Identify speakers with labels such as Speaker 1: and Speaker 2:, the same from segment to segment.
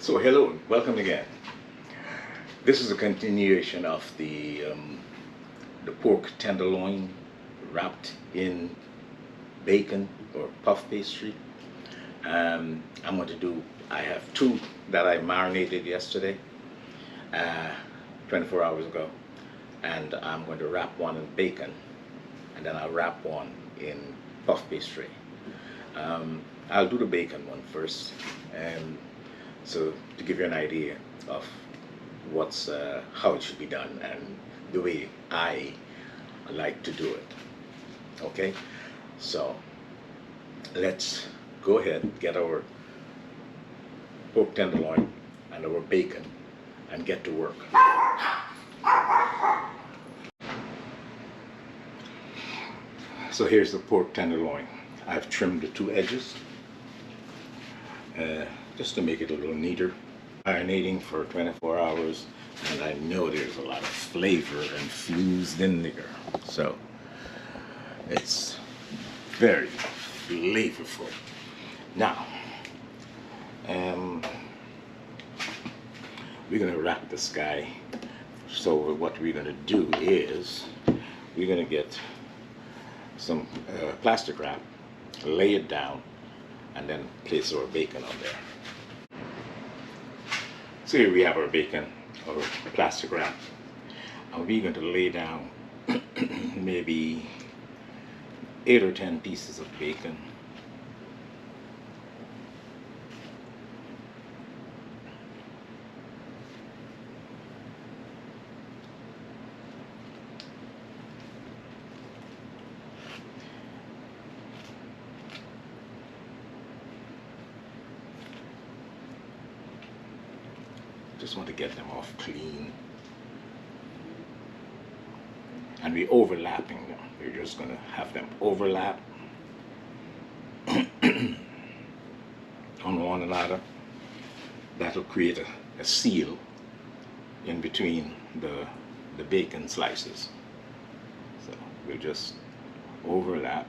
Speaker 1: So hello, welcome again. This is a continuation of the pork tenderloin wrapped in bacon or puff pastry. I have two that I marinated yesterday, 24 hours ago, and I'm going to wrap one in bacon, and then I'll wrap one in puff pastry. I'll do the bacon one first, and so to give you an idea of how it should be done and the way I like to do it. Okay, so let's go ahead and get our pork tenderloin and our bacon and get to work. So here's the pork tenderloin. I've trimmed the two edges just to make it a little neater. Marinating for 24 hours, and I know there's a lot of flavor infused in there, so it's very flavorful. Now, we're gonna wrap this guy. So what we're gonna do is we're gonna get some plastic wrap, lay it down, and then place our bacon on there. So here we have our bacon, our plastic wrap, and we're going to lay down maybe 8 or 10 pieces of bacon. Just want to get them off clean, and we're overlapping them. We're just going to have them overlap on one another. That'll create a seal in between the bacon slices. So we'll just overlap.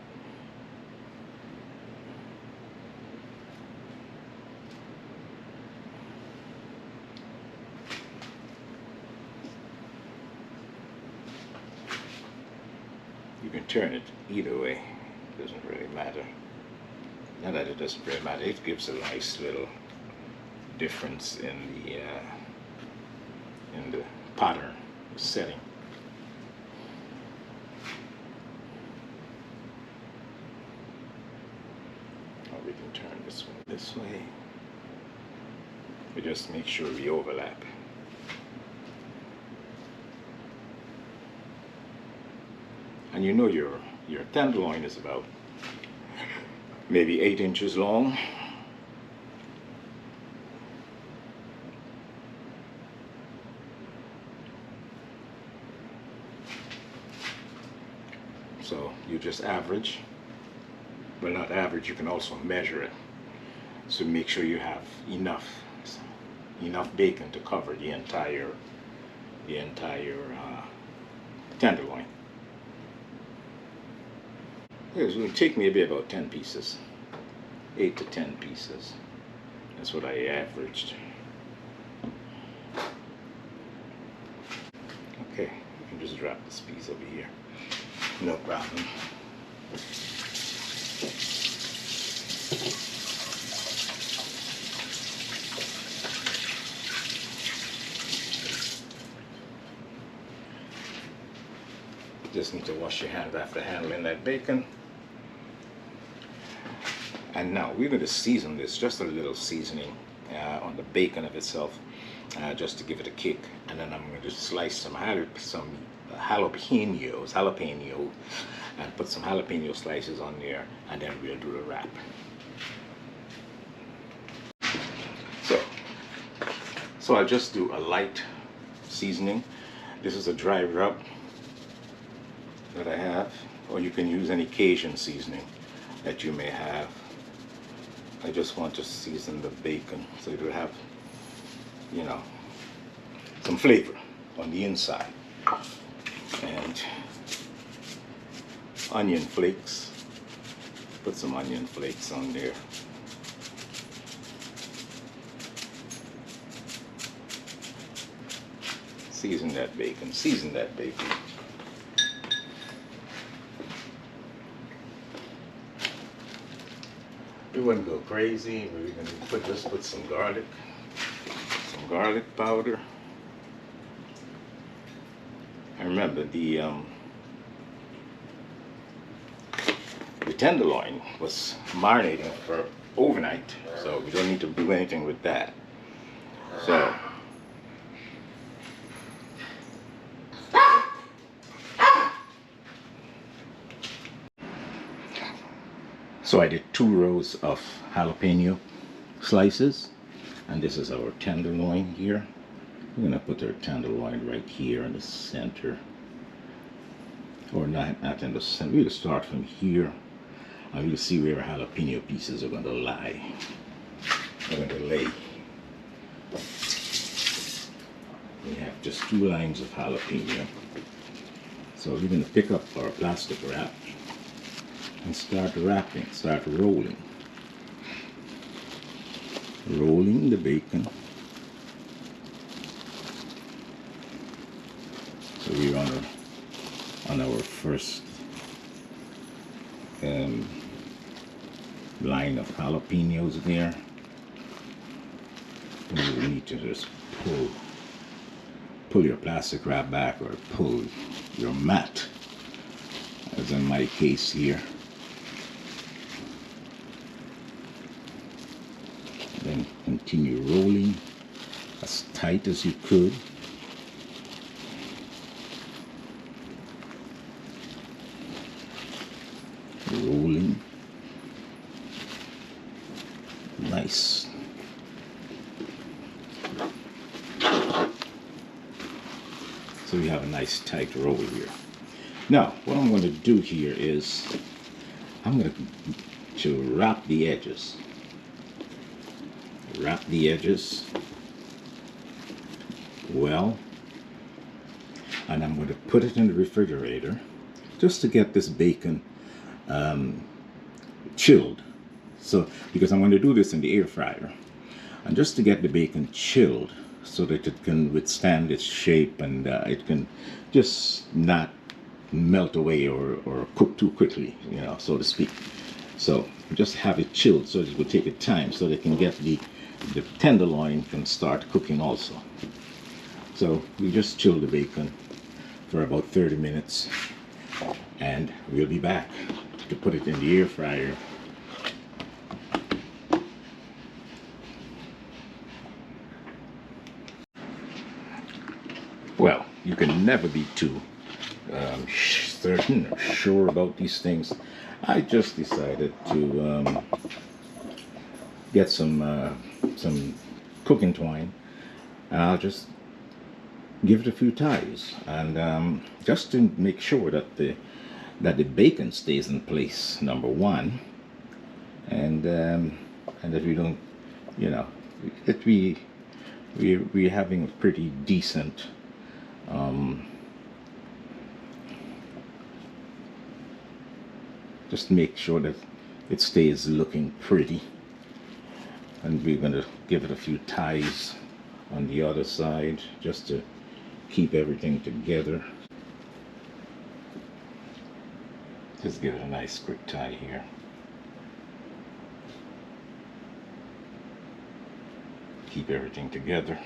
Speaker 1: You can turn it either way, it doesn't really matter. Not that it doesn't really matter, it gives a nice little difference in the pattern, the setting. Or we can turn this one this way. We just make sure we overlap. And you know your tenderloin is about maybe 8 inches long. So you just average. Well, not average, you can also measure it. So make sure you have enough bacon to cover the entire tenderloin. It will take maybe about 10 pieces, 8 to 10 pieces. That's what I averaged. Okay, you can just drop this piece over here. No problem. Just need to wash your hands after handling that bacon. And now we're going to season this, just a little seasoning on the bacon of itself, just to give it a kick. And then I'm going to slice some jalapeno, and put some jalapeno slices on there, and then we'll do the wrap. So I'll just do a light seasoning. This is a dry rub that I have, or you can use any Cajun seasoning that you may have. I just want to season the bacon so it will have, you know, some flavor on the inside. And onion flakes, put some onion flakes on there. Season that bacon. Season that bacon. We wouldn't go crazy. We're gonna just put some garlic powder. And remember the tenderloin was marinating for overnight, so we don't need to do anything with that. So I did 2 rows of jalapeno slices, and this is our tenderloin here. We're gonna put our tenderloin right here in the center, or not in the center. We'll start from here, and we'll see where our jalapeno pieces are going to lie. We're going to lay. We have just 2 lines of jalapeno. So we're going to pick up our plastic wrap and start wrapping, start rolling. Rolling the bacon. So we're on our first line of jalapenos there. And you need to just pull your plastic wrap back, or pull your mat, as in my case here. Then continue rolling as tight as you could. Rolling. Nice. So we have a nice tight roll here. Now, what I'm going to do here is I'm going to wrap the edges. Wrap the edges well, and I'm going to put it in the refrigerator just to get this bacon chilled. So, because I'm going to do this in the air fryer, and just to get the bacon chilled so that it can withstand its shape, and it can just not melt away or cook too quickly, you know, so to speak. So just have it chilled so it will take it time so they can get the tenderloin can start cooking also. So we just chill the bacon for about 30 minutes, and we'll be back to put it in the air fryer. Well, you can never be too certain or sure about these things. I just decided to get some cooking twine, and I'll just give it a few ties, and just to make sure that the bacon stays in place, number one, and that we don't, you know, that we're having a pretty decent just make sure that it stays looking pretty. And we're going to give it a few ties on the other side just to keep everything together. Just give it a nice quick tie here. Keep everything together.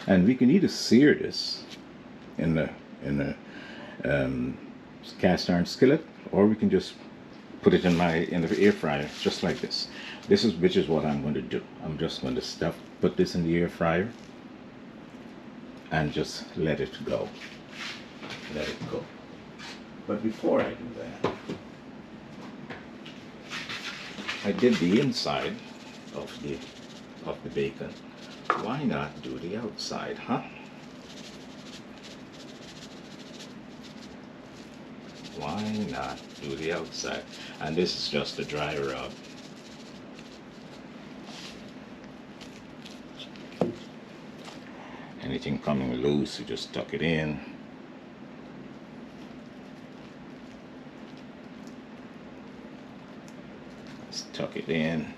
Speaker 1: And we can either sear this in the cast iron skillet, or we can just put it in the air fryer just like this. Which is what I'm going to do. I'm just going to put this in the air fryer and just let it go. Let it go. But before I do that, I did the inside of the bacon. Why not do the outside, huh? Why not do the outside? And this is just a dry rub. Anything coming loose, you just tuck it in. Just tuck it in.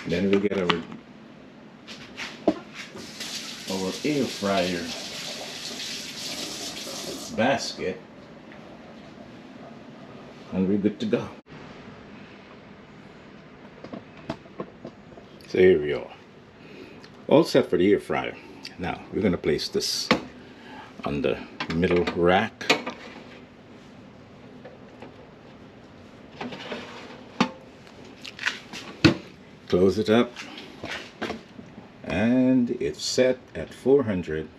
Speaker 1: Then we get our air fryer basket, and we're good to go. So here we are, all set for the air fryer. Now we're going to place this on the middle rack. Close it up, and it's set at 400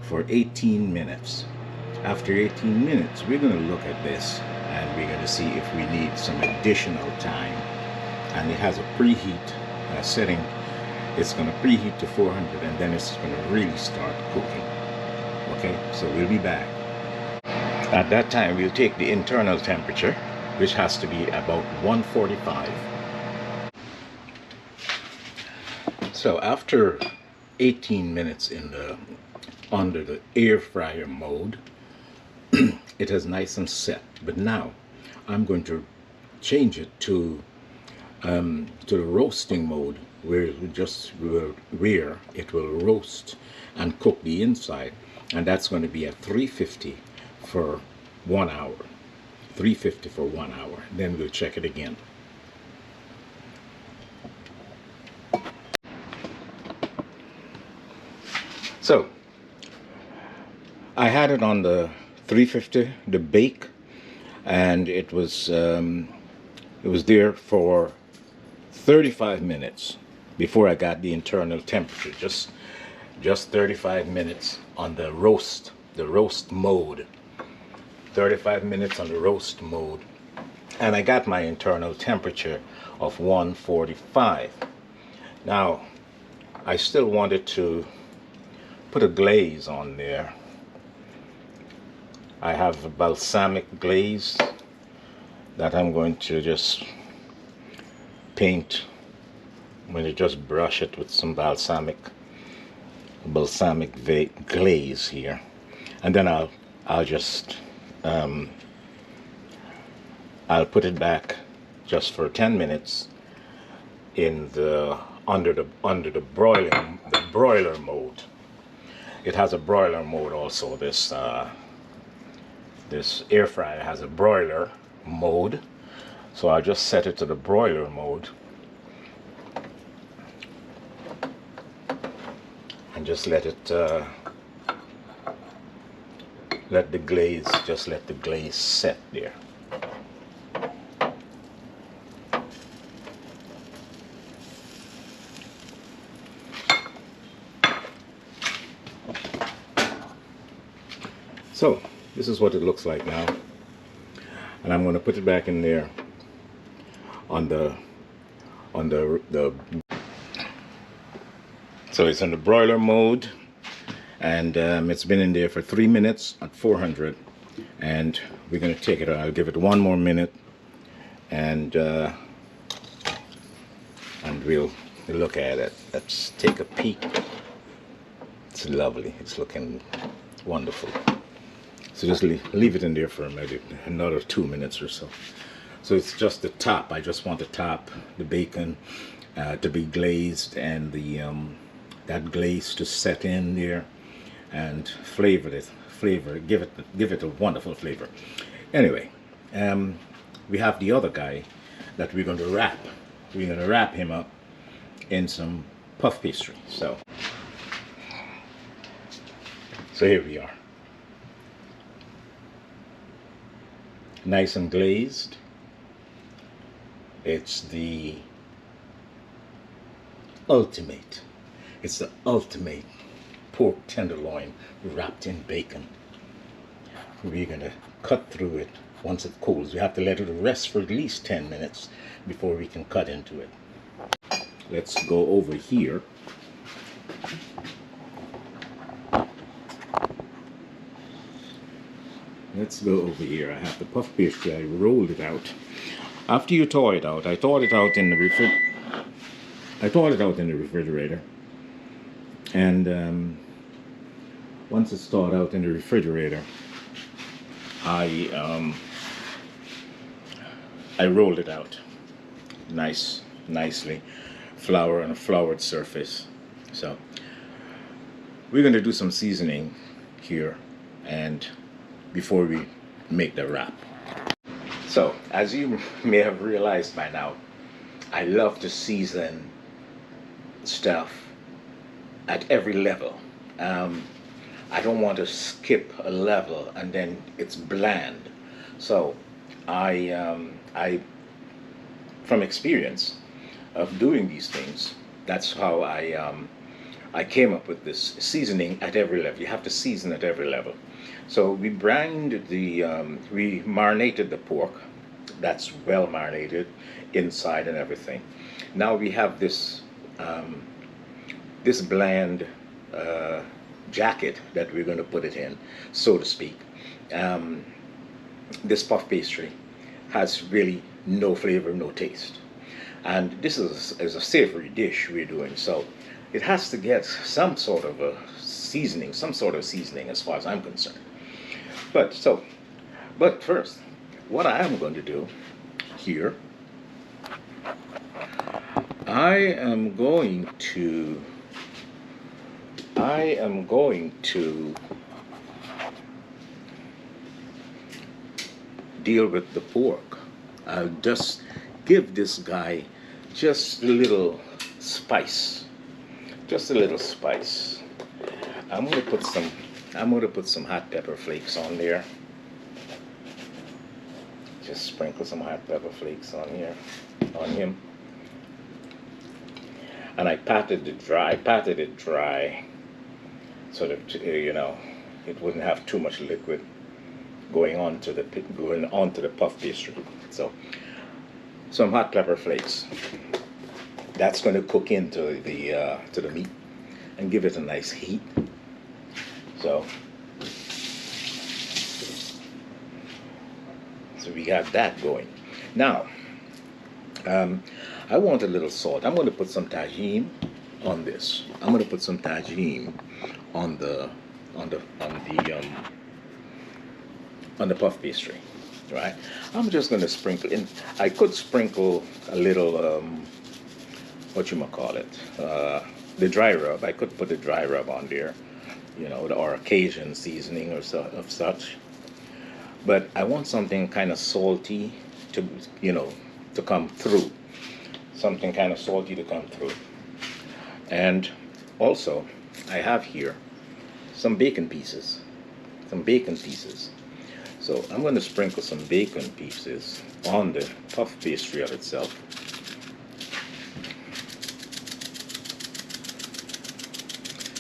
Speaker 1: for 18 minutes. After 18 minutes, we're going to look at this and we're going to see if we need some additional time. And it has a preheat setting. It's going to preheat to 400, and then it's going to really start cooking. Okay, so we'll be back. At that time, we'll take the internal temperature, which has to be about 145. So after 18 minutes under the air fryer mode, it is nice and set. But now I'm going to change it to the roasting mode, where it will roast and cook the inside, and that's going to be at 350 for 1 hour. 350 for 1 hour. Then we'll check it again. So I had it on the 350, the bake, and it was there for 35 minutes before I got the internal temperature. Just 35 minutes on the roast mode. 35 minutes on the roast mode, and I got my internal temperature of 145. Now I still wanted to put a glaze on there. I have a balsamic glaze that I'm going to just paint. I'm going to just brush it with some balsamic glaze here, and then I'll just I'll put it back just for 10 minutes in the under the broiler mode. It has a broiler mode also. This air fryer has a broiler mode, so I'll just set it to the broiler mode and just let the glaze set there. So this is what it looks like now, and I'm going to put it back in there on the so it's in the broiler mode, and it's been in there for 3 minutes at 400, and we're going to take it out. I'll give it 1 more minute, and we'll look at it. Let's take a peek. It's lovely. It's looking wonderful. So just leave it in there for maybe another 2 minutes or so. So it's just the top. I just want the top, the bacon, to be glazed, and that glaze to set in there and flavor it, give it a wonderful flavor. Anyway, we have the other guy that we're going to wrap. We're going to wrap him up in some puff pastry. So here we are. nice and glazed. It's the ultimate. It's the ultimate pork tenderloin wrapped in bacon. We're gonna cut through it once it cools. We have to let it rest for at least 10 minutes before we can cut into it. Let's go over here. Let's go over here. I have the puff pastry. I rolled it out. After you thaw it out, I thawed it out in the refrigerator. And once it's thawed out in the refrigerator, I rolled it out nicely, flour on a floured surface. So we're going to do some seasoning here, and before we make the wrap. So as you may have realized by now, I love to season stuff at every level. I don't want to skip a level and then it's bland. So I from experience of doing these things, that's how I came up with this seasoning at every level. You have to season at every level. So we we marinated the pork. That's well marinated inside and everything. Now we have this this bland jacket that we're going to put it in, so to speak. This puff pastry has really no flavor, no taste. And this is a savory dish we're doing, so it has to get some sort of a seasoning, as far as I'm concerned. But first, what I am going to do here, I am going to deal with the pork. I'll just give this guy just a little spice. I'm going to put some hot pepper flakes on there. Just sprinkle some hot pepper flakes on him. And I patted it dry so that it wouldn't have too much liquid going onto the puff pastry. So some hot pepper flakes. That's going to cook into the meat and give it a nice heat. So we got that going. Now I want a little salt. I'm going to put some Tajin on this. I'm going to put some Tajin on the puff pastry, right? I'm just going to sprinkle in. I could sprinkle a little the dry rub. I could put the dry rub on there, or a Cajun seasoning or of such. But I want something kind of salty to come through. Something kind of salty to come through. And also, I have here some bacon pieces. So I'm going to sprinkle some bacon pieces on the puff pastry of itself.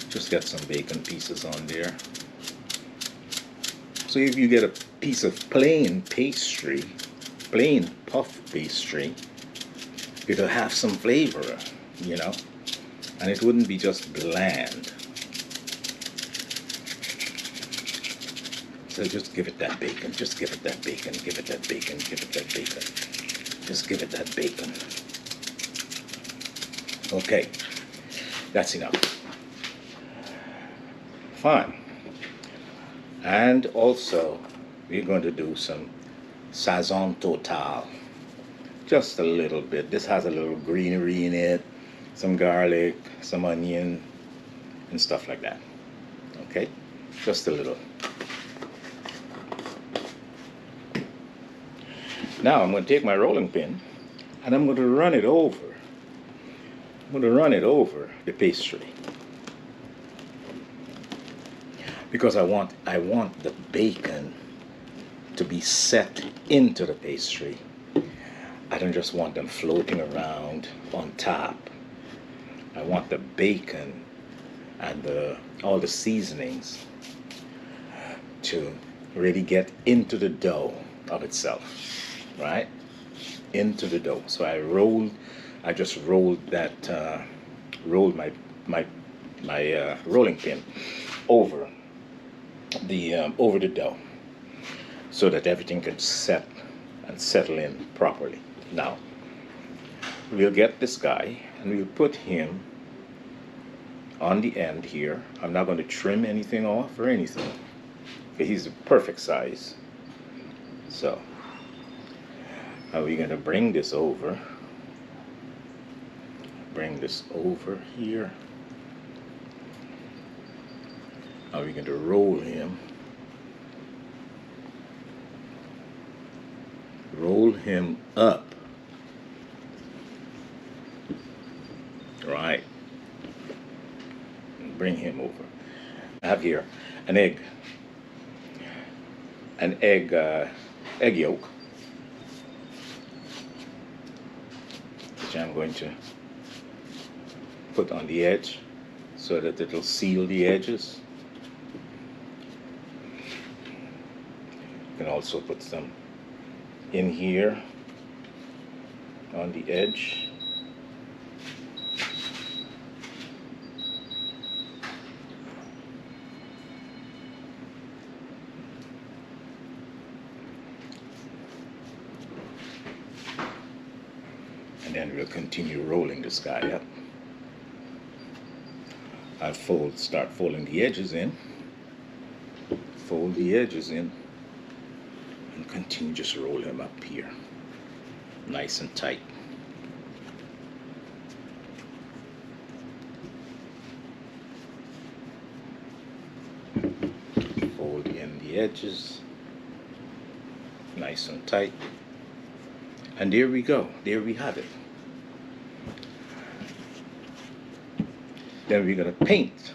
Speaker 1: Just get some bacon pieces on there. So if you get a piece of plain puff pastry, it'll have some flavor, and it wouldn't be just bland. So just give it that bacon, just give it that bacon. Just give it that bacon. Okay, that's enough. Fine. And also, we're going to do some sazon total. Just a little bit. This has a little greenery in it, some garlic, some onion, and stuff like that. Okay? Just a little. Now I'm going to take my rolling pin and I'm going to run it over. The pastry. Because I want the bacon to be set into the pastry. I don't just want them floating around on top. I want the bacon and all the seasonings to really get into the dough of itself, right? Into the dough. So I just rolled that, rolled my rolling pin over the dough so that everything can set and settle in properly. Now, we'll get this guy and we'll put him on the end here. I'm not going to trim anything off or anything. He's the perfect size. So, are we going to bring this over? Bring this over here. Are we going to roll him? Roll him up. Right. And bring him over. I have here an egg. An egg yolk, which I'm going to put on the edge so that it'll seal the edges. You can also put some in here on the edge. And then we'll continue rolling this guy up. I'll start folding the edges in. Fold the edges in. And continue just roll him up here. Nice and tight. Fold in the edges. Nice and tight. And there we go. There we have it. Then we're going to paint.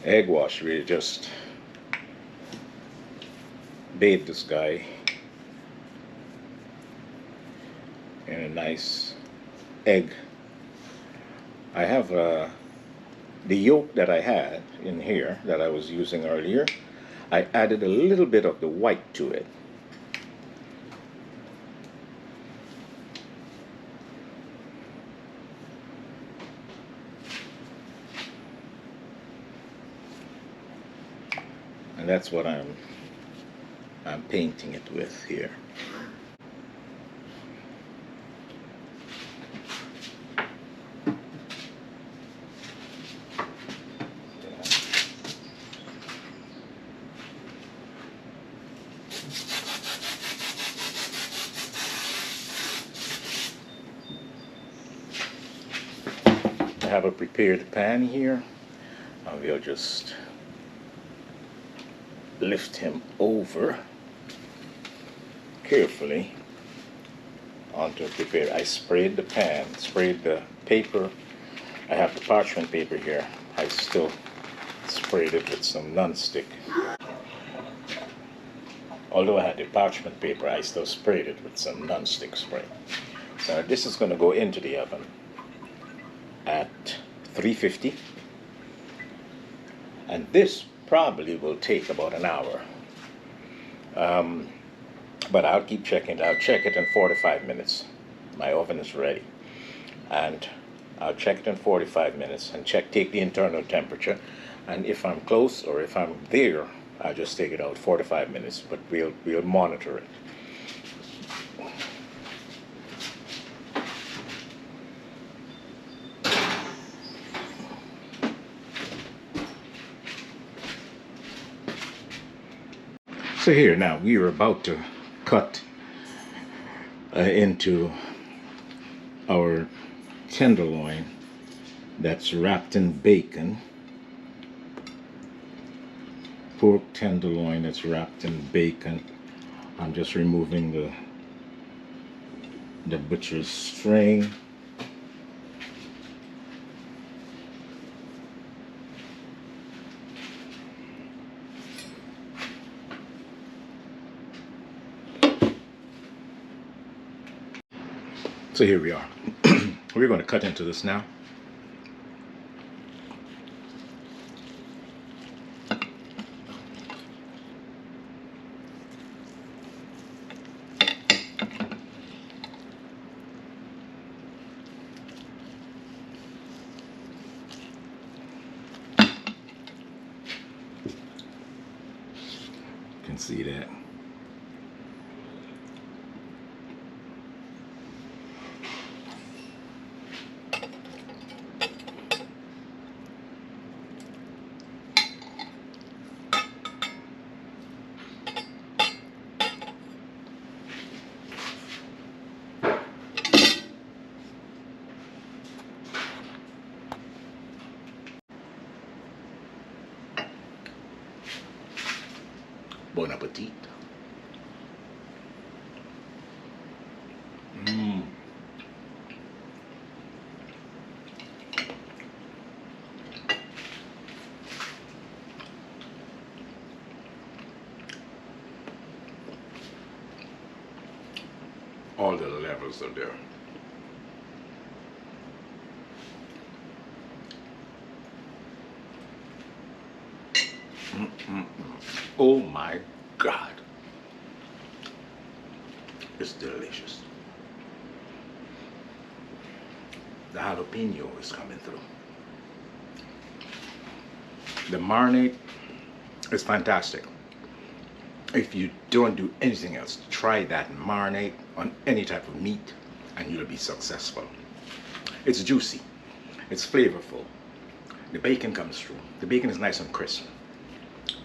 Speaker 1: Egg wash, we just bathe this guy in a nice egg. I have the yolk that I had in here that I was using earlier. I added a little bit of the white to it. And that's what I'm painting it with here. I have a prepared pan here. We'll just lift him over carefully onto a prepared. I sprayed the pan, sprayed the paper. I have the parchment paper here. I still sprayed it with some non-stick. Although I had the parchment paper, I still sprayed it with some non-stick spray. So this is going to go into the oven at 350, and this probably will take about an hour, but I'll keep checking it. I'll check it in 45 minutes. My oven is ready, and I'll check it in 45 minutes and take the internal temperature, and if I'm close or if I'm there, I'll just take it out 45 minutes, but we'll monitor it. So here now we are about to cut into our tenderloin that's wrapped in bacon. Pork tenderloin that's wrapped in bacon. I'm just removing the butcher's string. So here we are. We're going to cut into this now. You can see that. Bon appetit. All the levels are there. Oh my God. It's delicious. The jalapeno is coming through. The marinade is fantastic. If you don't do anything else, try that marinade on any type of meat and you'll be successful. It's juicy. It's flavorful. The bacon comes through. The bacon is nice and crisp.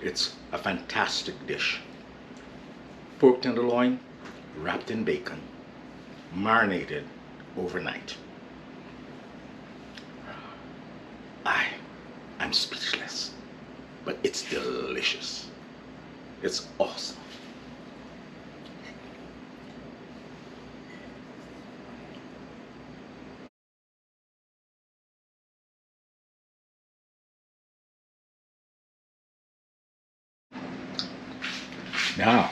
Speaker 1: It's a fantastic dish. Pork tenderloin wrapped in bacon, marinated overnight. I'm speechless, but it's delicious. It's awesome. Now,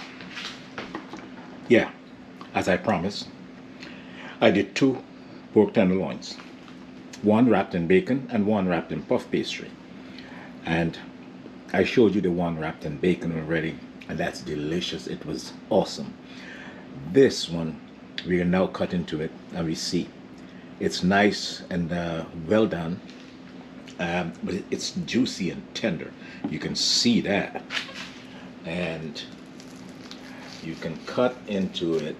Speaker 1: yeah, as I promised, I did 2 pork tenderloins. One wrapped in bacon and one wrapped in puff pastry. And I showed you the one wrapped in bacon already, and that's delicious. It was awesome. This one, we are now cut into it, and we see it's nice and well done, but it's juicy and tender. You can see that. And you can cut into it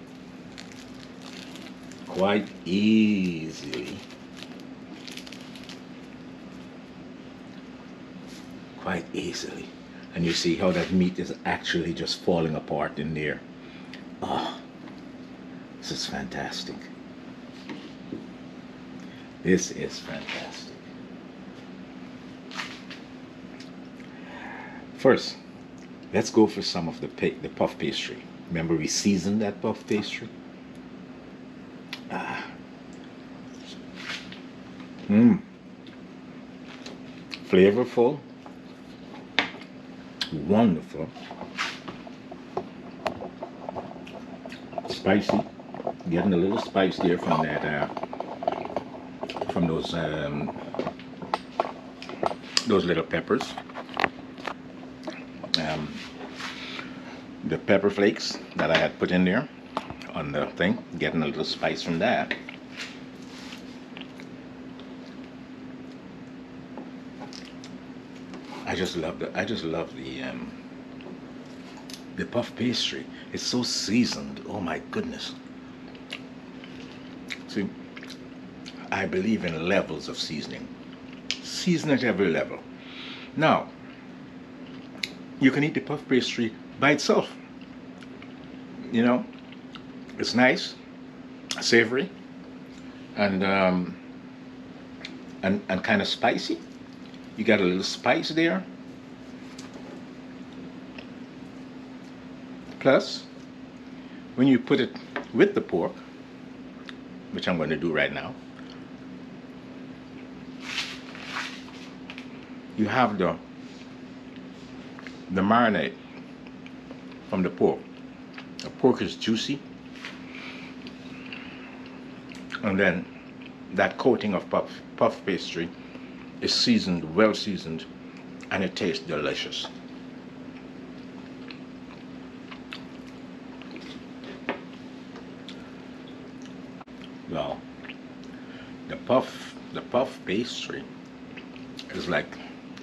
Speaker 1: quite easily. Quite easily. And you see how that meat is actually just falling apart in there. Oh, this is fantastic. This is fantastic. First, let's go for some of the puff pastry. Remember we seasoned that puff pastry? Flavorful. Wonderful. Spicy. Getting a little spice there from that, from those little peppers. The pepper flakes that I had put in there on the thing, getting a little spice from that. I just love the puff pastry. It's so seasoned. Oh my goodness. See, I believe in levels of seasoning. Season at every level. Now, you can eat the puff pastry by itself. You know, it's nice, savory, and kind of spicy. You got a little spice there. Plus, when you put it with the pork, which I'm going to do right now, you have the marinade from the pork. The pork is juicy. And then that coating of puff pastry is seasoned, well seasoned, and it tastes delicious. Well, the puff pastry is like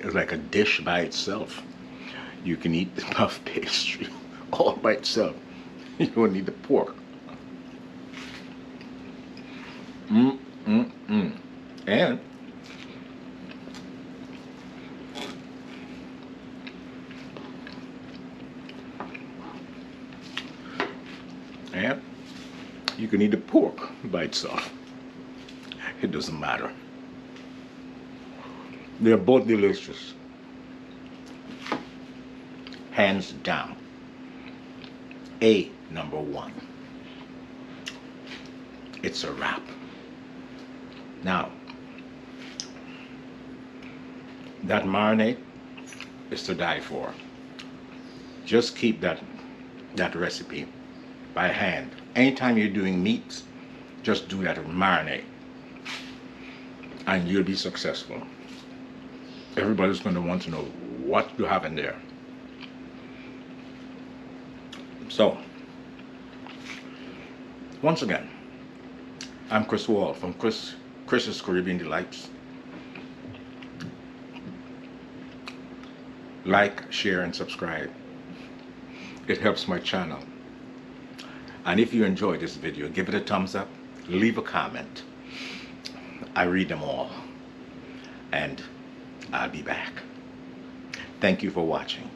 Speaker 1: a dish by itself. You can eat the puff pastry all by itself. You don't need the pork. And you can eat the pork by itself. It doesn't matter. They're both delicious. Hands down. Number one. It's a wrap. Now, that marinade is to die for. Just keep that recipe by hand. Anytime you're doing meats, just do that marinade, and you'll be successful. Everybody's going to want to know what you have in there. So, once again, I'm Chris Wall from Chris's Caribbean Delights. Like, share, and subscribe. It helps my channel. And if you enjoyed this video, give it a thumbs up, leave a comment. I read them all. And I'll be back. Thank you for watching.